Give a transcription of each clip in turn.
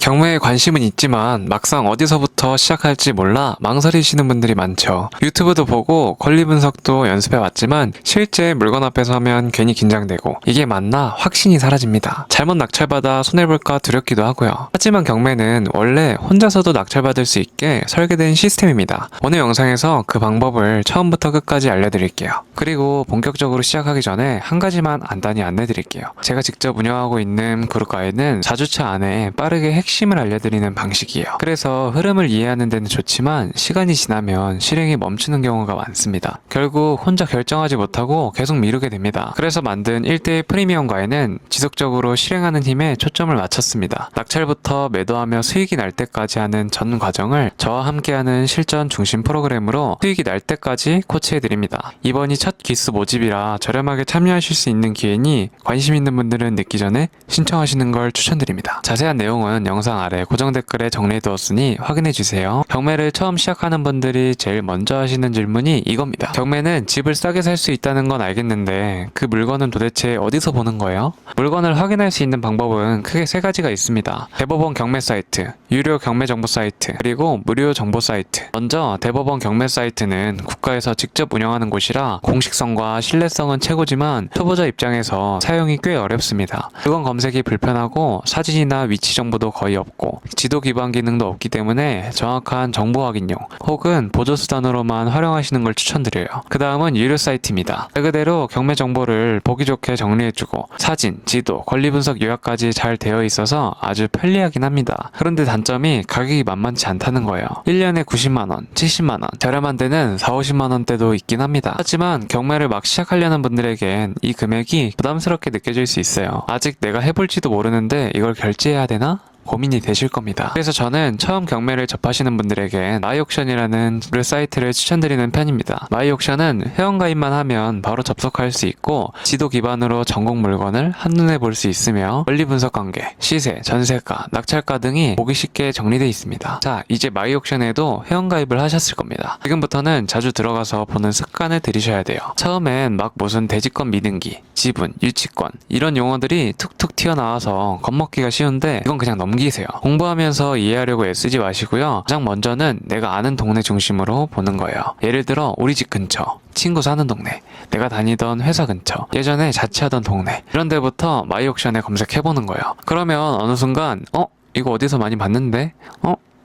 경매에 관심은 있지만 막상 어디서부터 시작할지 몰라 망설이시는 분들이 많죠. 유튜브도 보고 권리 분석도 연습해 왔지만 실제 물건 앞에 서면 괜히 긴장되고 이게 맞나 확신이 사라집니다. 잘못 낙찰받아 손해볼까 두렵기도 하고요. 하지만 경매는 원래 혼자서도 낙찰받을 수 있게 설계된 시스템입니다. 오늘 영상에서 그 방법을 처음부터 끝까지 알려드릴게요. 그리고 본격적으로 시작하기 전에 한 가지만 간단히 안내드릴게요. 제가 직접 운영하고 있는 그룹가에는 4주차 안에 빠르게 핵심을 알려드리는 방식이에요. 그래서 흐름을 이해하는 데는 좋지만 시간이 지나면 실행이 멈추는 경우가 많습니다. 결국 혼자 결정하지 못하고 계속 미루게 됩니다. 그래서 만든 1대1 프리미엄 가에는 지속적으로 실행하는 힘에 초점을 맞췄습니다. 낙찰부터 매도하며 수익이 날 때까지 하는 전 과정을 저와 함께하는 실전 중심 프로그램으로 수익이 날 때까지 코치해드립니다. 이번이 첫 기수 모집이라 저렴하게 참여하실 수 있는 기회니 관심 있는 분들은 늦기 전에 신청하시는 걸 추천드립니다. 자세한 내용은 영상 아래 고정 댓글에 정리해두었으니 확인해주세요. 경매를 처음 시작하는 분들이 제일 먼저 하시는 질문이 이겁니다. 경매는 집을 싸게 살 수 있다는 건 알겠는데 그 물건은 도대체 어디서 보는 거예요? 물건을 확인할 수 있는 방법은 크게 세 가지가 있습니다. 대법원 경매 사이트, 유료 경매 정보 사이트, 그리고 무료 정보 사이트. 먼저 대법원 경매 사이트는 국가에서 직접 운영하는 곳이라 공식성과 신뢰성은 최고지만 초보자 입장에서 사용이 꽤 어렵습니다. 물건 검색이 불편하고 사진이나 위치 정보도 거의 없고 지도 기반 기능도 없기 때문에 정확한 정보 확인용 혹은 보조수단으로만 활용하시는 걸 추천드려요. 그 다음은 유료 사이트입니다. 말 그대로 경매 정보를 보기 좋게 정리해주고 사진, 지도, 권리 분석 요약까지 잘 되어 있어서 아주 편리하긴 합니다. 그런데 단점이 가격이 만만치 않다는 거예요. 1년에 90만원, 70만원, 저렴한 데는 4, 50만원대도 있긴 합니다. 하지만 경매를 막 시작하려는 분들에겐 이 금액이 부담스럽게 느껴질 수 있어요. 아직 내가 해볼지도 모르는데 이걸 결제해야 되나? 고민이 되실 겁니다. 그래서 저는 처음 경매를 접하시는 분들에게 마이옥션이라는 무료 사이트를 추천드리는 편입니다. 마이옥션은 회원가입만 하면 바로 접속할 수 있고 지도 기반으로 전국 물건을 한눈에 볼 수 있으며 권리 분석 관계, 시세, 전세가, 낙찰가 등이 보기 쉽게 정리되어 있습니다. 자, 이제 마이옥션에도 회원가입을 하셨을 겁니다. 지금부터는 자주 들어가서 보는 습관을 들이셔야 돼요. 처음엔 막 무슨 대지권 미등기, 지분, 유치권 이런 용어들이 툭툭 튀어나와서 겁먹기가 쉬운데 이건 그냥 넘기세요. 공부하면서 이해하려고 애쓰지 마시고요. 가장 먼저는 내가 아는 동네 중심으로 보는 거예요. 예를 들어 우리 집 근처, 친구 사는 동네, 내가 다니던 회사 근처, 예전에 자취하던 동네 이런 데부터 마이옥션에 검색해보는 거예요. 그러면 어느 순간 이거 어디서 많이 봤는데?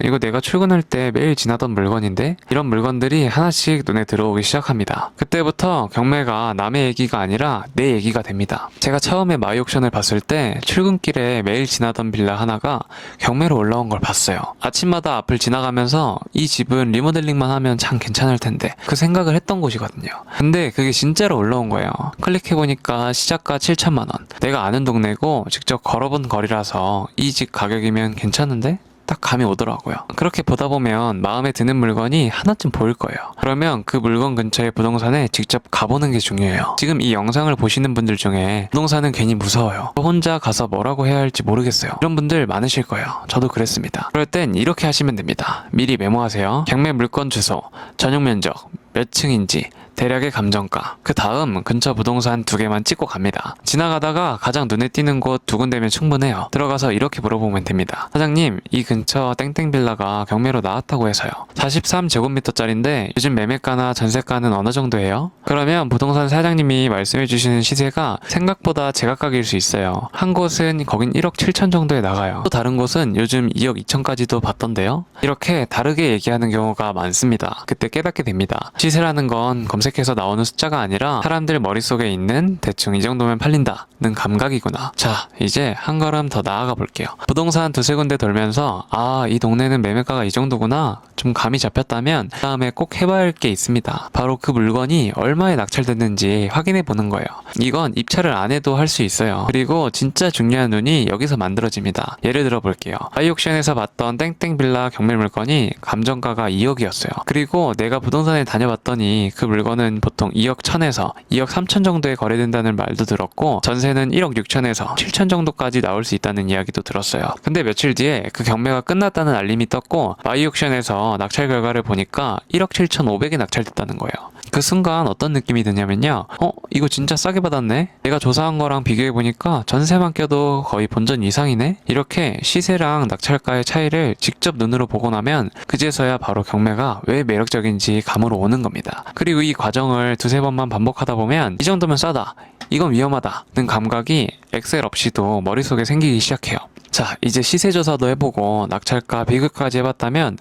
이거 내가 출근할 때 매일 지나던 물건인데? 이런 물건들이 하나씩 눈에 들어오기 시작합니다. 그때부터 경매가 남의 얘기가 아니라 내 얘기가 됩니다. 제가 처음에 마이옥션을 봤을 때 출근길에 매일 지나던 빌라 하나가 경매로 올라온 걸 봤어요. 아침마다 앞을 지나가면서 이 집은 리모델링만 하면 참 괜찮을 텐데 그 생각을 했던 곳이거든요. 근데 그게 진짜로 올라온 거예요. 클릭해보니까 시작가 7천만원. 내가 아는 동네고 직접 걸어본 거리라서 이 집 가격이면 괜찮은데? 딱 감이 오더라고요. 그렇게 보다 보면 마음에 드는 물건이 하나쯤 보일 거예요. 그러면 그 물건 근처의 부동산에 직접 가보는 게 중요해요. 지금 이 영상을 보시는 분들 중에 부동산은 괜히 무서워요. 혼자 가서 뭐라고 해야 할지 모르겠어요. 이런 분들 많으실 거예요. 저도 그랬습니다. 그럴 땐 이렇게 하시면 됩니다. 미리 메모하세요. 경매 물건 주소, 전용 면적, 몇 층인지, 대략의 감정가, 그 다음 근처 부동산 2개만 찍고 갑니다. 지나가다가 가장 눈에 띄는 곳 2군데면 충분해요. 들어가서 이렇게 물어보면 됩니다. 사장님, 이 근처 땡땡 빌라가 경매로 나왔다고 해서요. 43제곱미터짜리인데 요즘 매매가나 전세가는 어느 정도예요? 그러면 부동산 사장님이 말씀해주시는 시세가 생각보다 제각각일 수 있어요. 한 곳은 거긴 1억 7천 정도에 나가요. 또 다른 곳은 요즘 2억 2천까지도 받던데요. 이렇게 다르게 얘기하는 경우가 많습니다. 그때 깨닫게 됩니다. 시세라는 건 검색해서 나오는 숫자가 아니라 사람들 머릿속에 있는 대충 이 정도면 팔린다는 감각이구나. 자, 이제 한 걸음 더 나아가 볼게요. 부동산 2-3군데 돌면서 이 동네는 매매가가 이 정도구나 좀 감이 잡혔다면 그 다음에 꼭 해봐야 할 게 있습니다. 바로 그 물건이 얼마에 낙찰됐는지 확인해 보는 거예요. 이건 입찰을 안 해도 할 수 있어요. 그리고 진짜 중요한 운이 여기서 만들어집니다. 예를 들어 볼게요. 아이옥션에서 봤던 땡땡 빌라 경매 물건이 감정가가 2억이었어요. 그리고 내가 부동산에 다녀봤더니 그 물건은 보통 2억 1천에서 2억 3천 정도에 거래된다는 말도 들었고 전세는 1억 6천에서 7천 정도까지 나올 수 있다는 이야기도 들었어요. 근데 며칠 뒤에 그 경매가 끝났다는 알림이 떴고 마이옥션에서 낙찰 결과를 보니까 1억 7천 5백에 낙찰됐다는 거예요. 그 순간 어떤 느낌이 드냐면요. 이거 진짜 싸게 받았네? 내가 조사한 거랑 비교해보니까 전세만 껴도 거의 본전 이상이네? 이렇게 시세랑 낙찰가의 차이를 직접 눈으로 보고 나면 그제서야 바로 경매가 왜 매력적인지 감으로 오는 겁니다. 그리고 이 과정을 두세 번만 반복하다 보면 이 정도면 싸다, 이건 위험하다는 감각이 엑셀 없이도 머릿속에 생기기 시작해요. 자, 이제 시세조사도 해보고 낙찰가 비교까지 해봤다면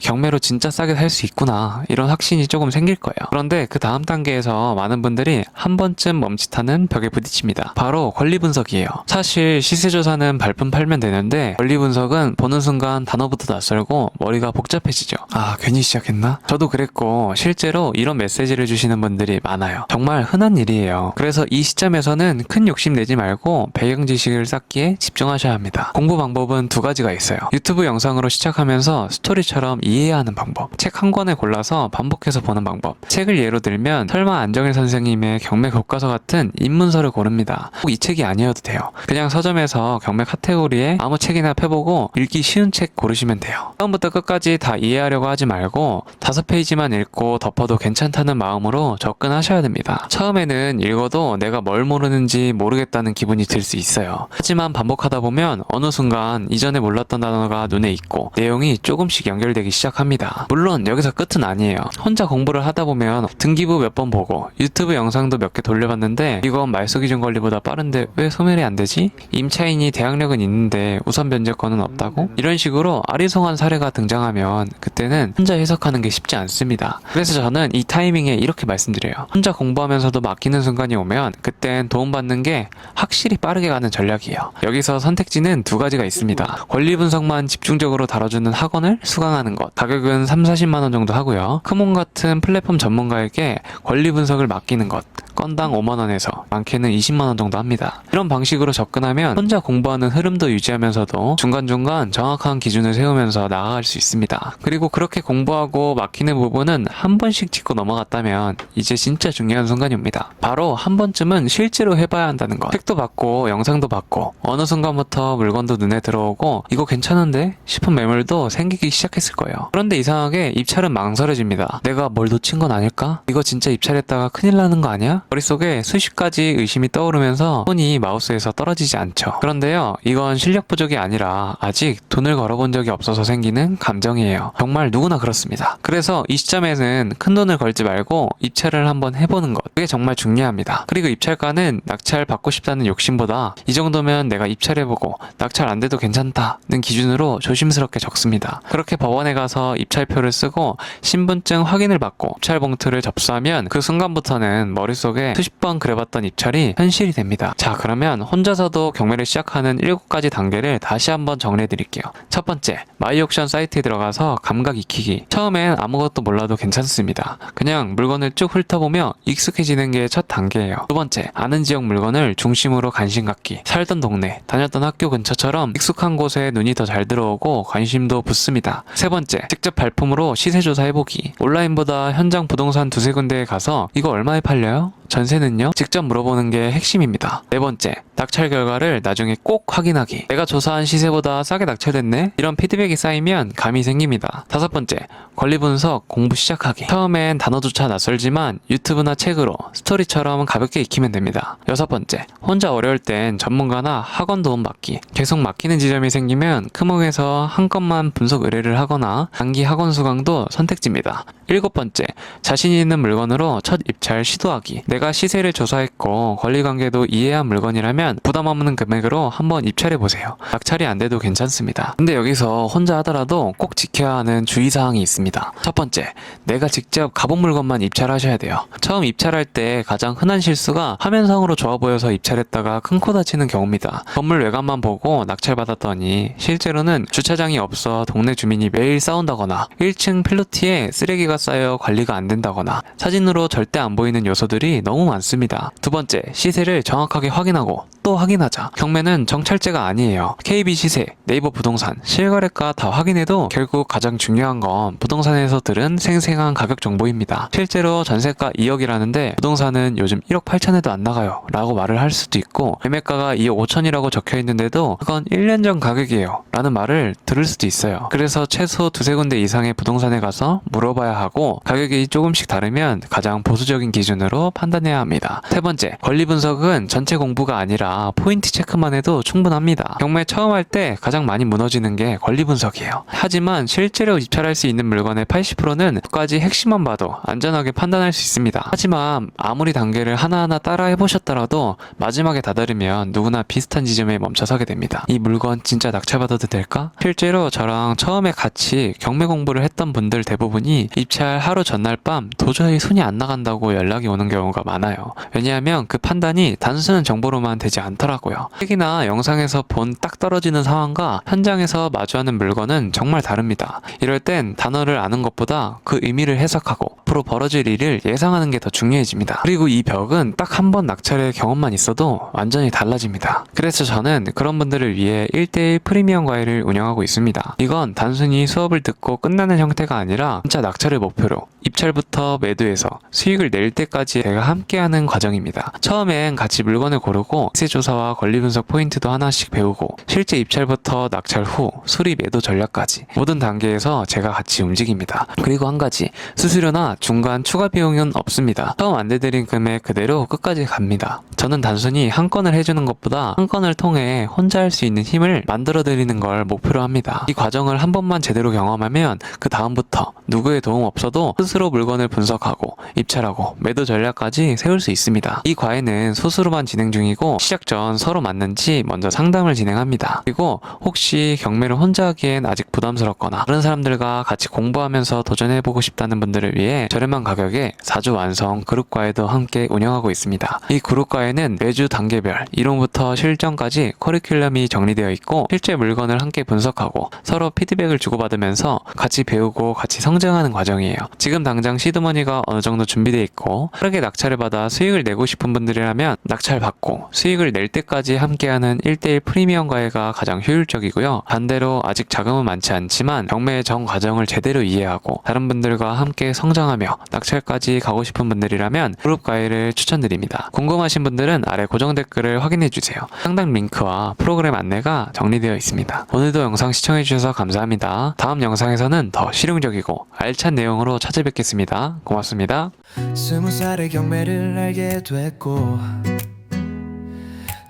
경매로 진짜 싸게 살 수 있구나, 이런 확신이 조금 생길 거예요. 그런데 그 다음 단계에서 많은 분들이 한 번쯤 멈칫하는 벽에 부딪힙니다. 바로 권리 분석이에요. 사실 시세조사는 발품 팔면 되는데 권리 분석은 보는 순간 단어부터 낯설고 머리가 복잡해지죠. 괜히 시작했나? 저도 그랬고 실제로 이런 메시지를 주시는 분들이 많아요. 정말 흔한 일이에요. 그래서 이 시점에서는 큰 욕심 내지 말고 배경 지식을 쌓기에 집중하셔야 합니다. 공부 방법은 두 가지가 있어요. 유튜브 영상으로 시작하면서 스토리처럼 이해해야 하는 방법, 책 한 권을 골라서 반복해서 보는 방법. 책을 예로 들면 설마 안정일 선생님의 경매 교과서 같은 입문서를 고릅니다. 꼭 이 책이 아니어도 돼요. 그냥 서점에서 경매 카테고리에 아무 책이나 펴보고 읽기 쉬운 책 고르시면 돼요. 처음부터 끝까지 다 이해하려고 하지 말고 5페이지만 읽고 덮어도 괜찮다는 마음으로 접근하셔야 됩니다. 처음에는 읽어도 내가 뭘 모르는지 모르겠다는 기분이 들 수 있어요. 하지만 반복하다 보면 어느 순간 이전에 몰랐던 단어가 눈에 익고 내용이 조금씩 연결되기 시작합니다. 물론 여기서 끝은 아니에요. 혼자 공부를 하다 보면 등기부 몇 번 보고 유튜브 영상도 몇 개 돌려봤는데 이건 말소기준 권리보다 빠른데 왜 소멸이 안 되지? 임차인이 대항력은 있는데 우선 변제권은 없다고? 이런 식으로 아리송한 사례가 등장하면 그때는 혼자 해석하는 게 쉽지 않습니다. 그래서 저는 이 타이밍에 이렇게 말씀드려요. 혼자 공부하면서도 막히는 순간이 오면 그땐 도움받는 게 확실히 빠르게 가는 전략이에요. 여기서 선택지는 두 가지가 있습니다. 권리 분석만 집중적으로 다뤄주는 학원을 수강하는 것. 가격은 3-40만 원 정도 하고요. 크몬 같은 플랫폼 전문가에게 권리 분석을 맡기는 것. 건당 5만 원에서 많게는 20만 원 정도 합니다. 이런 방식으로 접근하면 혼자 공부하는 흐름도 유지하면서도 중간중간 정확한 기준을 세우면서 나아갈 수 있습니다. 그리고 그렇게 공부하고 막히는 부분은 한 번씩 짚고 넘어갔다면 이제 진짜 중요한 순간이 옵니다. 바로 한 번쯤은 실제로 해봐야 한다는 것. 책도 봤고 영상도 봤고 어느 순간부터 물건도 눈에 들어오고 이거 괜찮은데 싶은 매물도 생기기 시작했을 거예요. 그런데 이상하게 입찰은 망설여집니다. 내가 뭘 놓친 건 아닐까? 이거 진짜 입찰했다가 큰일 나는 거 아니야? 머릿속에 수십 가지 의심이 떠오르면서 손이 마우스에서 떨어지지 않죠. 그런데요, 이건 실력 부족이 아니라 아직 돈을 걸어본 적이 없어서 생기는 감정이에요. 정말 누구나 그렇습니다. 그래서 이 시점에는 큰 돈을 걸지 말고 입찰을 한번 해보는 것, 그게 정말 중요합니다. 그리고 입찰가는 낙찰 받고 싶다는 욕심보다 이 정도면 내가 입찰해보고 낙찰 안 돼도 괜찮다는 기준으로 조심스럽게 적습니다. 그렇게 법원에 가서 입찰표를 쓰고 신분증 확인을 받고 입찰 봉투를 접수하면 그 순간부터는 머릿속에 수십 번 그려봤던 입찰이 현실이 됩니다. 자, 그러면 혼자서도 경매를 시작하는 7가지 단계를 다시 한번 정리해드릴게요. 첫 번째, 마이옥션 사이트에 들어가서 감각 익히기. 처음엔 아무것도 몰라도 괜찮습니다. 그냥 물건을 쭉 훑어보며 익숙해지는 게 첫 단계예요. 두 번째, 아는 지역 물건을 중심으로 관심 갖기. 살던 동네, 다녔던 학교 근처처럼 익숙한 곳에 눈이 더 잘 들어오고 관심도 붙습니다. 세 번째, 직접 발품으로 시세조사 해보기. 온라인보다 현장 부동산 두세 군데에 가서 이거 얼마에 팔려요? 전세는요? 직접 물어보는 게 핵심입니다. 네 번째, 낙찰 결과를 나중에 꼭 확인하기. 내가 조사한 시세보다 싸게 낙찰됐네? 이런 피드백이 쌓이면 감이 생깁니다. 다섯 번째, 권리 분석 공부 시작하기. 처음엔 단어조차 낯설지만 유튜브나 책으로 스토리처럼 가볍게 익히면 됩니다. 여섯 번째, 혼자 어려울 땐 전문가나 학원 도움 받기. 계속 막히는 지점이 생기면 크몽에서 한 건만 분석 의뢰를 하거나 단기 학원 수강도 선택지입니다. 일곱 번째, 자신 있는 물건으로 첫 입찰 시도하기. 내가 시세를 조사했고 권리관계도 이해한 물건이라면 부담 없는 금액으로 한번 입찰해보세요. 낙찰이 안 돼도 괜찮습니다. 근데 여기서 혼자 하더라도 꼭 지켜야 하는 주의사항이 있습니다. 첫 번째, 내가 직접 가본 물건만 입찰하셔야 돼요. 처음 입찰할 때 가장 흔한 실수가 화면상으로 좋아 보여서 입찰했다가 큰 코 다치는 경우입니다. 건물 외관만 보고 낙찰받았더니 실제로는 주차장이 없어 동네 주민이 매일 싸운다거나 1층 필로티에 쓰레기가 쌓여 관리가 안 된다거나 사진으로 절대 안 보이는 요소들이 너무 많습니다. 두 번째, 시세를 정확하게 확인하고 또 또 확인하자. 경매는 정찰제가 아니에요. KB 시세, 네이버 부동산, 실거래가 다 확인해도 결국 가장 중요한 건 부동산에서 들은 생생한 가격 정보입니다. 실제로 전세가 2억이라는데 부동산은 요즘 1억 8천에도 안 나가요 라고 말을 할 수도 있고, 매매가가 2억 5천이라고 적혀있는데도 그건 1년 전 가격이에요 라는 말을 들을 수도 있어요. 그래서 최소 두세 군데 이상의 부동산에 가서 물어봐야 하고, 가격이 조금씩 다르면 가장 보수적인 기준으로 판단해야 합니다. 세 번째, 권리 분석은 전체 공부가 아니라 포인트 체크만 해도 충분합니다. 경매 처음 할 때 가장 많이 무너지는 게 권리 분석이에요. 하지만 실제로 입찰할 수 있는 물건의 80%는 끝까지 핵심만 봐도 안전하게 판단할 수 있습니다. 하지만 아무리 단계를 하나하나 따라 해보셨더라도 마지막에 다다르면 누구나 비슷한 지점에 멈춰서게 됩니다. 이 물건 진짜 낙찰받아도 될까? 실제로 저랑 처음에 같이 경매 공부를 했던 분들 대부분이 입찰 하루 전날 밤 도저히 손이 안 나간다고 연락이 오는 경우가 많아요. 왜냐하면 그 판단이 단순한 정보로만 되지 않더라고요. 책이나 영상에서 본 딱 떨어지는 상황과 현장에서 마주하는 물건은 정말 다릅니다. 이럴 땐 단어를 아는 것보다 그 의미를 해석하고 앞으로 벌어질 일을 예상하는 게 더 중요해집니다. 그리고 이 벽은 딱 한 번 낙찰의 경험만 있어도 완전히 달라집니다. 그래서 저는 그런 분들을 위해 1대1 프리미엄 과외를 운영하고 있습니다. 이건 단순히 수업을 듣고 끝나는 형태가 아니라 진짜 낙찰을 목표로 입찰부터 매도해서 수익을 낼 때까지 제가 함께하는 과정입니다. 처음엔 같이 물건을 고르고 시세 조사와 권리 분석 포인트도 하나씩 배우고, 실제 입찰부터 낙찰 후 수리 매도 전략까지 모든 단계에서 제가 같이 움직입니다. 그리고 한 가지, 수수료나 중간 추가 비용은 없습니다. 처음 안내드린 금액 그대로 끝까지 갑니다. 저는 단순히 한 건을 해주는 것보다 한 건을 통해 혼자 할 수 있는 힘을 만들어드리는 걸 목표로 합니다. 이 과정을 한 번만 제대로 경험하면 그 다음부터 누구의 도움 없어도 스스로 물건을 분석하고 입찰하고 매도 전략까지 세울 수 있습니다. 이 과외는 소수로만 진행 중이고, 시작 전 서로 맞는지 먼저 상담을 진행합니다. 그리고 혹시 경매를 혼자 하기엔 아직 부담스럽거나 다른 사람들과 같이 공부하면서 도전해보고 싶다는 분들을 위해 저렴한 가격에 4주 완성 그룹 과외도 함께 운영하고 있습니다. 이 그룹 과외는 매주 단계별 이론부터 실전까지 커리큘럼이 정리되어 있고, 실제 물건을 함께 분석하고 서로 피드백을 주고받으면서 같이 배우고 같이 성장하는 과정이에요. 지금 당장 시드머니가 어느 정도 준비되어 있고 빠르게 낙찰을 받아 수익을 내고 싶은 분들이라면 낙찰 받고 수익을 낼 때까지 함께하는 1대1 프리미엄 과외가 가장 효율적이고요. 반대로 아직 자금은 많지 않지만 경매의 전 과정을 제대로 이해하고 다른 분들과 함께 성장하며 낙찰까지 가고 싶은 분들이라면 그룹 과외를 추천드립니다. 궁금하신 분들은 아래 고정 댓글을 확인해주세요. 상담 링크와 프로그램 안내가 정리되어 있습니다. 오늘도 영상 시청해주셔서 감사합니다. 다음 영상에서는 더 실용적이고 알찬 내용으로 찾아뵙겠습니다. 고맙습니다. 20살의 경매를 알게 됐고,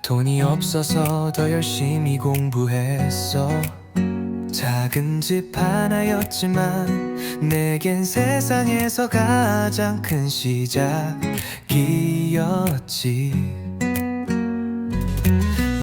돈이 없어서 더 열심히 공부했어. 작은 집 하나였지만 내겐 세상에서 가장 큰 시작이었지.